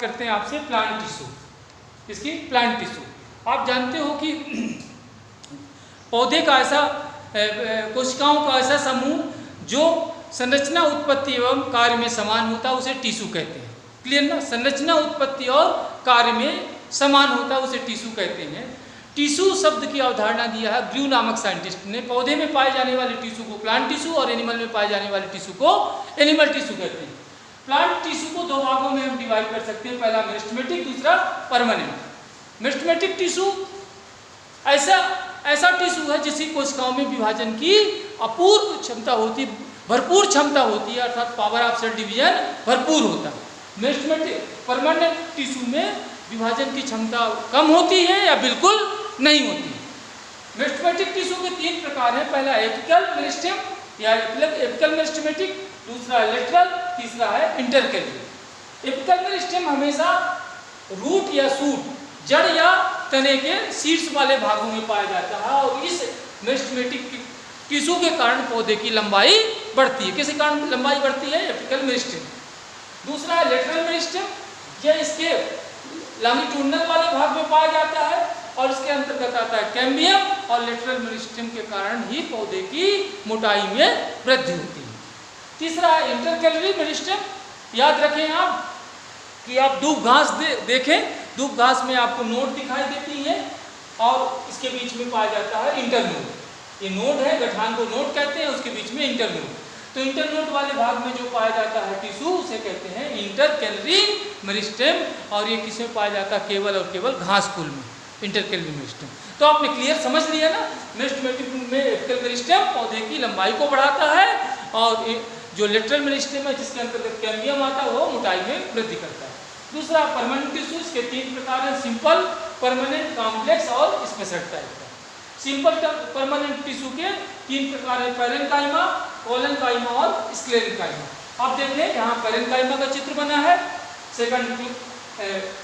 करते हैं आपसे प्लांट टिश्यू, इसकी प्लांट टिश्यू। आप जानते हो कि पौधे का ऐसा कोशिकाओं का ऐसा समूह जो संरचना, उत्पत्ति एवं कार्य में समान होता है उसे टिश्यू कहते हैं। क्लियर ना? संरचना, उत्पत्ति और कार्य में समान होता है उसे टिश्यू कहते हैं। टिश्यू शब्द की अवधारणा दिया है ग्लू नामक साइंटिस्ट ने। पौधे में पाए जाने वाले टिश्यू को प्लांट टिश्यू और एनिमल में पाए जाने वाले टिश्यू को एनिमल टिश्यू कहते हैं। प्लांट टिश्यू को दो भागों में हम डिवाइड कर सकते हैं, पहला मेरिस्टेमेटिक, दूसरा परमानेंट। मेरिस्टेमेटिक टिश्यू ऐसा टिश्यू है जिसकी कोशिकाओं में विभाजन की अपूर्व क्षमता होती, भरपूर क्षमता होती है, अर्थात पावर ऑफ सेल डिवीजन भरपूर होता है। मेरिस्टेमेटिक परमानेंट टिश्यू में विभाजन की क्षमता कम होती है या बिल्कुल नहीं होती है। मेरिस्टेमेटिक टिश्यू के तीन प्रकार हैं, पहला एपिकल मेरिस्टेम या एपिकल मेरिस्टेमेटिक, दूसरा लेटरल, तीसरा है इंटरकैलरी। एपिकल मेरिस्टेम हमेशा रूट या सूट, जड़ या तने के शीर्ष वाले भागों में पाया जाता है और इस मेरिस्टेमेटिक टिश्यू के कारण पौधे की लंबाई बढ़ती है। किसी कारण लंबाई बढ़ती है? Apical meristem. दूसरा है लेटरल मेरिस्टेम, यह इसके लॉन्गिट्यूडनल वाले भाग में पाया जाता है और इसके अंतर्गत आता है कैम्बियम, और लेटरल मेरिस्टेम के कारण ही पौधे की मोटाई में वृद्धि होती है। तीसरा है इंटरकैलरी मेरिस्टेम। याद रखें आप कि आप दूब घास देखें, दूब घास में आपको नोड दिखाई देती है और इसके बीच में पाया जाता है इंटरनोड। ये नोड है, गठान को नोड कहते हैं, उसके बीच में इंटरनोड। तो इंटरनोड वाले भाग में जो पाया जाता है टिश्यू उसे कहते हैं इंटरकैलरी मेरिस्टेम, और ये किसमें पाया जाता है? केवल और केवल घास कुल में, इंटरकैलरी मेरिस्टेम। तो आपने क्लियर समझ लिया ना? मेरिस्टेमेटिक में एपिकल मेरिस्टेम पौधे की लंबाई को बढ़ाता है और जो लेटरल मेरिस्टेम है जिसके अंतर्गत कैम्बियम आता है वो मोटाई में वृद्धि करता है। दूसरा परमानेंट टिश्यू, इसके तीन प्रकार हैं, सिंपल, परमानेंट, कॉम्प्लेक्स और स्पेशल टाइप का। सिंपल परमानेंट टिश्यू के तीन प्रकार है, पैरेन्काइमा, कोलेन्काइमा और स्क्लेरेन्काइमा। आप देखें यहाँ पैरेन्काइमा का चित्र बना है, सेकंड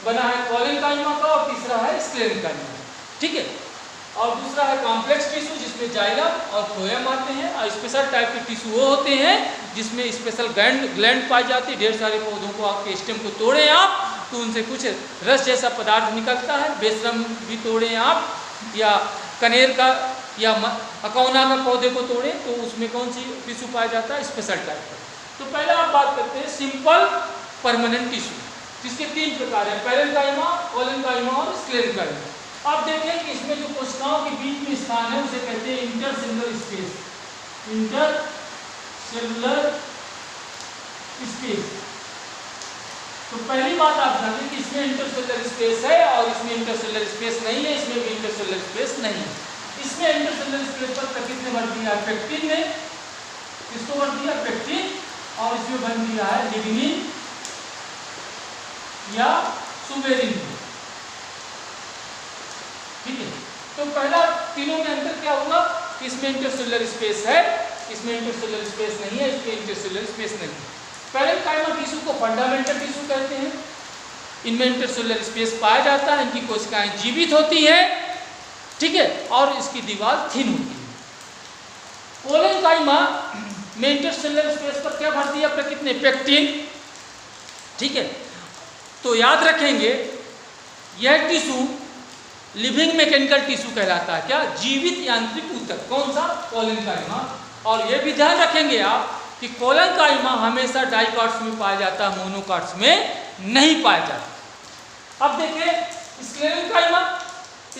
बना है कोलेन्काइमा का और तीसरा है स्क्लेरेन्काइमा। ठीक है। और दूसरा है कॉम्प्लेक्स टिश्यू जिसमें जाइलम और फ्लोएम आते हैं, और स्पेशल टाइप के टिश्यू वो होते हैं जिसमें स्पेशल ग्लैंड पाई जाती है। ढेर सारे पौधों को आपके स्टेम को तोड़ें आप तो उनसे कुछ रस जैसा पदार्थ निकलता है। बेशरम भी तोड़ें आप, या कनेर का या अकौना का पौधे को तोड़ें तो उसमें कौन सी टिश्यू पाया जाता है? स्पेशल टाइप का। तो पहले आप बात करते हैं सिंपल परमानेंट टिश्यू, जिसके तीन प्रकार हैं, पैरेन्काइमा, कोलेन्काइमा और स्क्लेरेन्काइमा। आप देखें कि इसमें जो कोशिकाओं के बीच में स्थान है उसे कहते हैं इंटरसेलुलर स्पेस। Intercellular space. तो पहली बात आप जानें कि इसमें इंटरसेलुलर स्पेस है और इसमें इंटरसेलुलर स्पेस नहीं है, इसमें भी इंटरसेलुलर स्पेस नहीं है। इसमें इंटरसेलुलर स्पेस पर प्रकृति ने भर दिया पेक्टिन ने, किसको भर दिया? पेक्टिन। और इसमें भर दिया है लिग्निन या सुबेरिन। ठीक है। तो पहला तीनों में अंतर क्या होगा? इसमें इंटरसेलुलर स्पेस है, इसमें इंटरसेलुलर स्पेस नहीं है, इसमें इंटरसेलुलर स्पेस नहीं है। पैरेन्काइमा टिश्यू को फंडामेंटल टिश्यू कहते हैं। इनमें इंटरसेलुलर स्पेस पाया जाता है, इनकी कोशिकाएं जीवित होती हैं, ठीक है, और इसकी दीवार थिन होती है। कोलेन्काइमा में इंटरसेलुलर स्पेस पर क्या भर दिया प्रकृति ने? पेक्टिन। ठीक है। तो याद रखेंगे यह टिश्यू लिविंग मैकेनिकल टिश्यू कहलाता है। क्या? जीवित यांत्रिक ऊतक। कौन सा? कोलेन्काइमा। और यह भी ध्यान रखेंगे आप कि कोलेन्काइमा हमेशा डाइकॉट्स में पाया जाता है, मोनोकॉट्स में नहीं पाया जाता। अब देखें स्क्लेरेन्काइमा।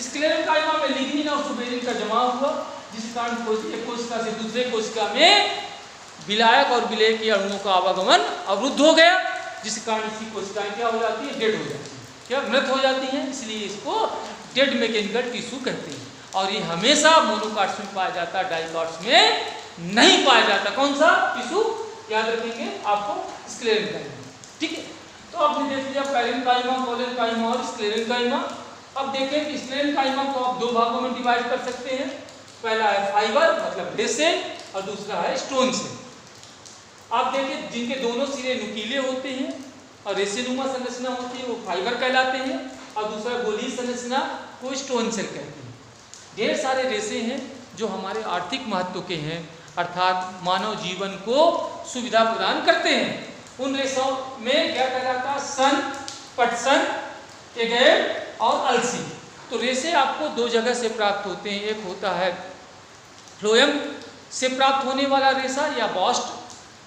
स्क्लेरेन्काइमा में लिग्निन और सुबेरिन का जमाव हुआ, जिस कारण एक कोशिका से दूसरे कोशिका में विलायक और विलेय के अणुओं का आवागमन अवरुद्ध हो गया, जिस कारण इसकी कोशिकाएं क्या हो जाती है? डेड हो जाती है, क्या? मृत हो जाती हैं। इसलिए इसको डेड मैकेनिकल टिश्यू कहते हैं। और ये हमेशा मोनोकॉट्स में पाया जाता है, डाइकॉट्स में नहीं पाया जाता। कौन सा टिश्यू? याद रखेंगे आपको, स्क्लेरेन्काइमा। ठीक है। तो आपने देख लिया पैरेन्काइमा, कोलेन्काइमा और स्क्लेरेन्काइमा। अब देखें कि स्क्लेरेन्काइमा को आप दो भागों में डिवाइड कर सकते हैं। पहला है फाइबर मतलब रेसेन और दूसरा है स्टोन सेल। आप देखें जिनके दोनों सिरे नुकीले होते हैं और रेसेनुमा संरचना होती है वो फाइबर कहलाते हैं, और दूसरा गोलीय संरचना को स्टोन सेल कहते हैं। ढेर सारे रेसे हैं जो हमारे आर्थिक महत्व के हैं, अर्थात मानव जीवन को सुविधा प्रदान करते हैं। उन रेशों में क्या कहलाता है? सन, पटसन, एगेव और अलसी। तो रेसे आपको दो जगह से प्राप्त होते हैं, एक होता है फ्लोएम से प्राप्त होने वाला रेशा या बास्ट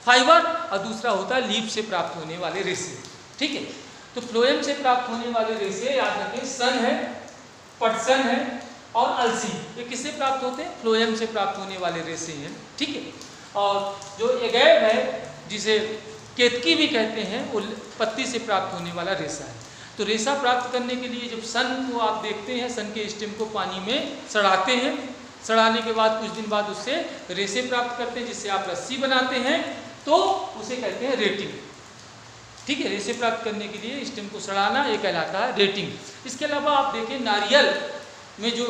फाइबर, और दूसरा होता है लीफ से प्राप्त होने वाले रेशे। ठीक है, तो फ्लोएम से प्राप्त होने वाले रेशे याद रखें सन है, पटसन है और अलसी। ये किससे प्राप्त होते हैं? फ्लोएम से प्राप्त होने वाले रेशे हैं। ठीक है, और जो एगेव है जिसे केतकी भी कहते हैं, वो पत्ती से प्राप्त होने वाला रेशा है। तो रेशा प्राप्त करने के लिए जब सन को आप देखते हैं, सन के स्टेम को पानी में सड़ाते हैं, सड़ाने के बाद कुछ दिन बाद उससे रेशे प्राप्त करते हैं, जिससे आप रस्सी बनाते हैं, तो उसे कहते हैं रेटिंग। ठीक है, रेशे प्राप्त करने के लिए स्टेम को सड़ाना ये कहलाता है रेटिंग। इसके अलावा आप देखें नारियल में जो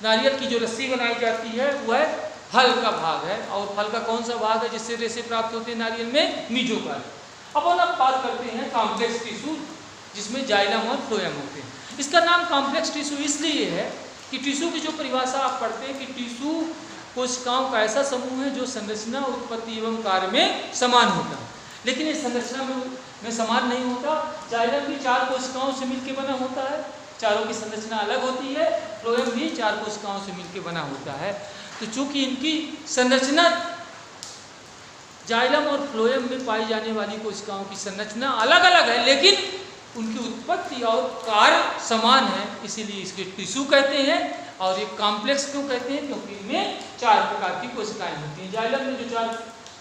नारियल की जो रस्सी बनाई जाती है वह फल का भाग है, और फल का कौन सा भाग है जिससे रेशे प्राप्त होते हैं नारियल में? मीजोकार्प। अब हम बात करते हैं कॉम्प्लेक्स टिश्यू जिसमें जाइलम और फ्लोएम होते हैं। इसका नाम कॉम्प्लेक्स टिश्यू इसलिए है कि टिश्यू की जो परिभाषा आप पढ़ते हैं कि टिश्यू कोशिकाओं का ऐसा समूह है जो संरचना, उत्पत्ति एवं कार्य में समान होता है, लेकिन ये संरचना में समान नहीं होता। जाइलम भी 4 कोशिकाओं से मिलकर बना होता है, चारों की संरचना अलग होती है। फ्लोएम भी 4 कोशिकाओं से मिलकर बना होता है। तो चूंकि इनकी संरचना जाइलम और फ्लोएम में पाई जाने वाली कोशिकाओं की संरचना अलग अलग है, लेकिन उनकी उत्पत्ति और कार्य समान है, इसीलिए इसके टिश्यू कहते हैं। और ये कॉम्प्लेक्स क्यों कहते हैं? क्योंकि इनमें 4 प्रकार की कोशिकाएं होती हैं। जाइलम में जो 4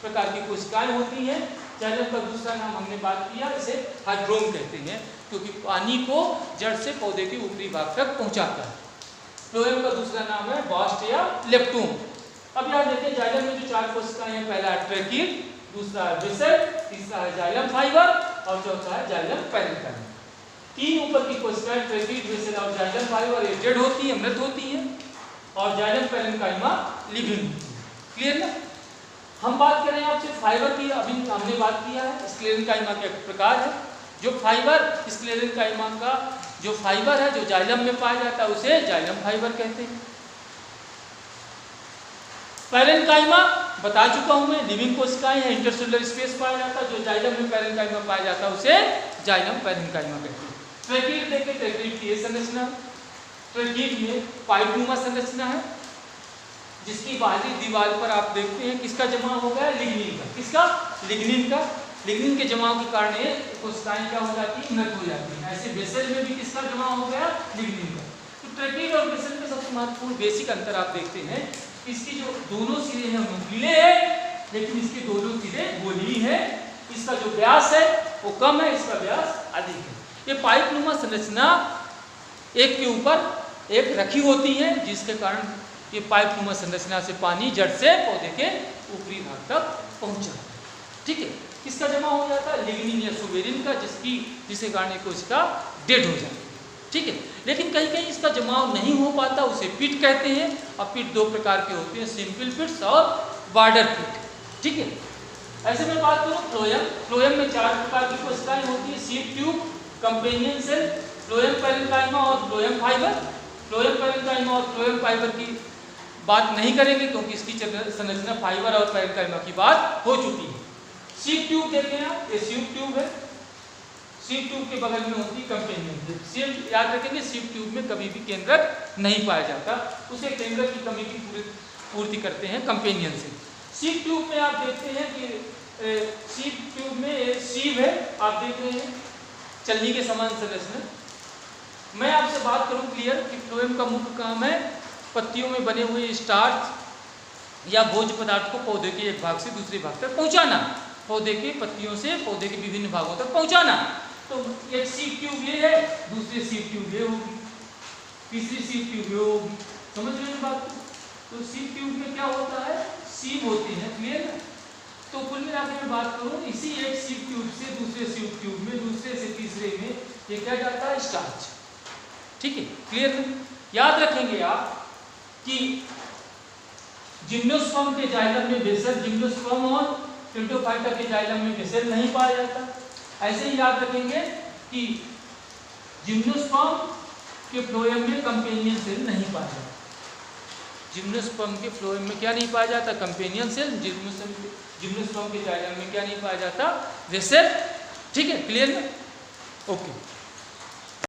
प्रकार की कोशिकाएं होती हैं, जाइलम का दूसरा नाम हमने बात किया, इसे हाइड्रोम कहते हैं, क्योंकि पानी को जड़ से पौधे के ऊपरी भाग तक पहुंचाता है। फ्लोएम का दूसरा नाम है बास्ट या लेप्टोम। अब यहाँ देखें जाइलम में जो 4 कोशिकाएं हैं, पहला है ट्रेकीड, दूसरा है विसेल, तीसरा है जाइलम फाइबर और चौथा है जाइलम पैरेन्काइमा। 3 ऊपर की कोशिकाएं ट्रेकीड, विसेल और जाइलम फाइबर ये डेड होती है, मृत होती है, और जाइलम पैरेन्काइमा लिविंग होती है। क्लियर ना? हम बात करें आपसे फाइबर की, अभी हमने बात किया है स्क्लेरेन्काइमा के प्रकार है। जो फाइबर स्क्लेरेन्काइमा का जो फाइबर है जो जाइलम में पाया जाता है उसे जाइलम फाइबर कहते हैं। पैरेन्काइमा बता चुका हूं मैं, लिविंग कोशिकाएं हैं, इंटरसेलुलर स्पेस पाया जाता है। जो जाइलम में पैरेन्काइमा पाया जाता है उसे जाइलम पैरेन्काइमा कहते हैं। ट्रेकीड देखें, ट्रेकीड की संरचना, ट्रेकीड में पाइपनुमा संरचना है, जिसकी बाहरी दीवार पर आप देखते हैं किसका जमाव हो गया? लिग्निन का। किसका? लिग्निन का। लिग्निन के जमाव के कारण ये कोशिकाएं क्या हो जाती है? मृत हो जाती है। ऐसे बेसल में भी किसका जमाव हो गया? लिग्निन का। तो ट्रेकीड और बेसल में सबसे महत्वपूर्ण बेसिक अंतर आप देखते हैं, इसकी जो दोनों सिरे हैं नुकीले हैं, लेकिन इसके दोनों सिरे गोली हैं। इसका जो व्यास है वो कम है, इसका व्यास अधिक है। ये पाइपनुमा संरचना एक के ऊपर एक रखी होती है, जिसके कारण ये पाइपनुमा संरचना से पानी जड़ से पौधे के ऊपरी भाग तक पहुंच जाता है। ठीक है, किसका जमा हो जाता है? लिग्निन या सुबेरिन का, जिसके कारण कोशिका डेड हो जाती है। ठीक है, लेकिन कहीं कहीं इसका जमाव नहीं हो पाता, उसे पिट कहते हैं। और पिट 2 प्रकार के होते हैं, सिंपल पिट्स और बॉर्डर पिट। ठीक है, ऐसे में बात करूँ फ्लोएम, फ्लोएम में 4 प्रकार की कोशिकाएं होती है, sieve tube, companion cell, phloem parenchyma और फ्लोएम फाइबर। फ्लोएम पैरेन्काइमा और फ्लोएम फाइबर की बात नहीं करेंगे क्योंकि इसकी संरचना फाइबर और पैरेन्काइमा की बात हो चुकी है। सीड ट्यूब देखें आप, ये सीड ट्यूब है, सीड ट्यूब के बगल में होती है कंपेनियन सेल। सीड याद रखेंगे, सीड ट्यूब में कभी भी केंद्रक नहीं पाया जाता, उसे केंद्रक की कमी की पूर्ति करते हैं कंपेनियन सेल। सीड ट्यूब में आप देखते हैं कि सीड ट्यूब में सीव है, आप देख रहे हैं चलनी के समान संरचना। मैं आपसे बात करूं क्लियर कि फ्लोएम का मुख्य काम है पत्तियों में बने हुए स्टार्च या भोज्य पदार्थ को पौधे के एक भाग से दूसरे भाग तक पहुंचाना, पौधे के पत्तियों से पौधे के विभिन्न भागों तक पहुंचाना। तो एक सीड ट्यूब ये है, दूसरी सीड ट्यूब ये होगी, तीसरी सीड ट्यूब ये होगी। समझ रहे हैं बात? तो सीड ट्यूब में क्या होता है? सीव होती है। क्लियर ना? तो कुल मिलाकर मैं बात करूं, इसी एक सीड ट्यूब से दूसरे सीड ट्यूब में, दूसरे से तीसरे में ये क्या जाता है? स्टार्च। ठीक है, क्लियर ना? याद रखेंगे आप कि जिम्नोस्पर्म के जाइलम में बेसल, जिम्नोस्पर्म और क्रिप्टोफाइटा के जाइलम में बेसल नहीं पाया जाता। ऐसे ही याद रखेंगे कि जिम्नोस्पर्म के फ्लोएम में कंपेनियन सेल नहीं पाया जाता। जिम्नोस्पर्म के फ्लोएम में क्या नहीं पाया जाता? Companion cell. जिम्नोस्पर्म के जाइलम में क्या नहीं पाया जाता? बेसल। ठीक है, क्लियर ना? ओके।